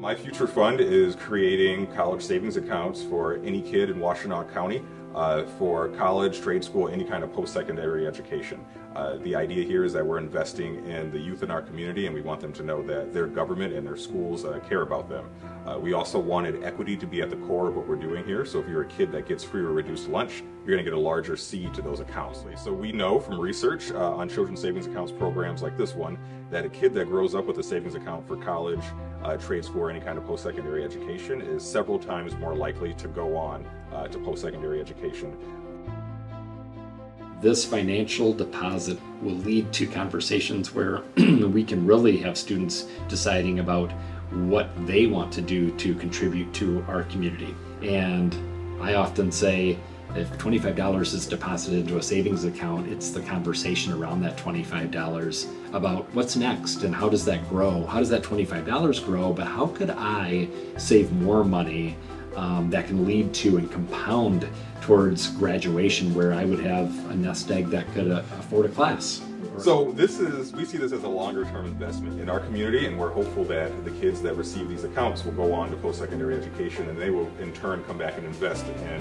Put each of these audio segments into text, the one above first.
My Future Fund is creating college savings accounts for any kid in Washtenaw County for college, trade school, any kind of post-secondary education. The idea here is that we're investing in the youth in our community, and we want them to know that their government and their schools care about them. We also wanted equity to be at the core of what we're doing here. So if you're a kid that gets free or reduced lunch, you're going to get a larger seed to those accounts. So we know from research on children's savings accounts programs like this one, that a kid that grows up with a savings account for college, trade school, or any kind of post-secondary education is several times more likely to go on to post-secondary education. This financial deposit will lead to conversations where we can really have students deciding about what they want to do to contribute to our community. And I often say, if $25 is deposited into a savings account, it's the conversation around that $25 about what's next and how does that grow? How does that $25 grow? But how could I save more money that can lead to and compound towards graduation, where I would have a nest egg that could afford a class? So we see this as a longer term investment in our community, and we're hopeful that the kids that receive these accounts will go on to post-secondary education, and they will in turn come back and invest in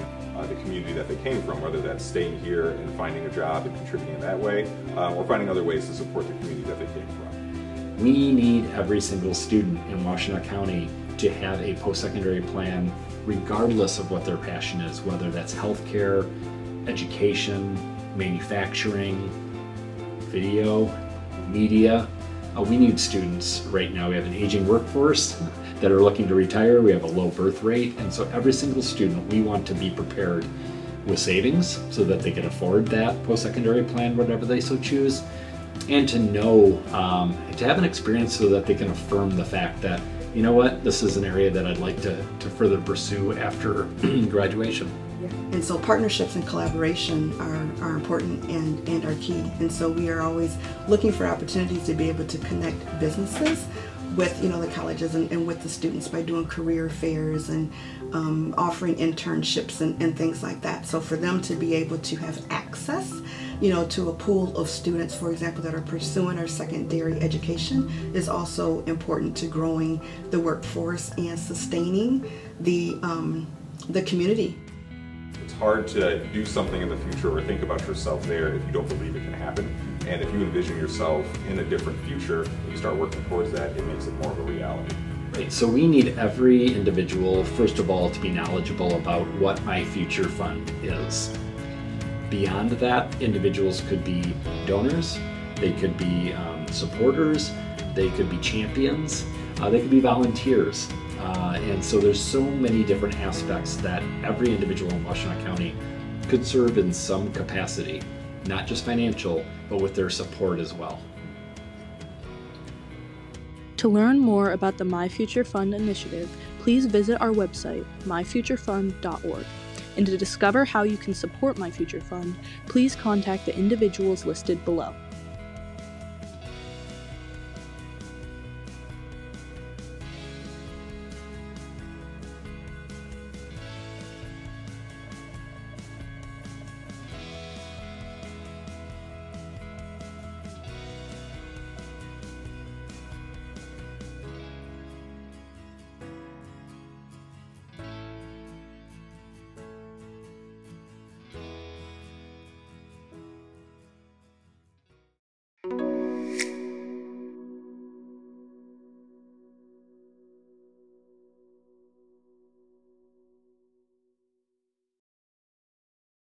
the community that they came from, whether that's staying here and finding a job and contributing in that way, or finding other ways to support the community that they came from. We need every single student in Washtenaw County to have a post-secondary plan, regardless of what their passion is, whether that's healthcare, education, manufacturing, video, media. We need students right now. We have an aging workforce that are looking to retire. We have a low birth rate. And so every single student, we want to be prepared with savings so that they can afford that post-secondary plan, whatever they so choose. And to know, to have an experience so that they can affirm the fact that, you know what, this is an area that I'd like to further pursue after graduation. Yeah. And so partnerships and collaboration are important and are key. And so we are always looking for opportunities to be able to connect businesses with the colleges and with the students by doing career fairs and offering internships and things like that. So for them to be able to have access to a pool of students, for example, that are pursuing our secondary education is also important to growing the workforce and sustaining the community. It's hard to do something in the future or think about yourself there if you don't believe it can happen. And if you envision yourself in a different future and you start working towards that, it makes it more of a reality. Right, so we need every individual, first of all, to be knowledgeable about what My Future Fund is. Beyond that, individuals could be donors, they could be supporters, they could be champions, they could be volunteers. And so there's so many different aspects that every individual in Washtenaw County could serve in some capacity, not just financial, but with their support as well. To learn more about the My Future Fund initiative, please visit our website, myfuturefund.org. And to discover how you can support My Future Fund, please contact the individuals listed below.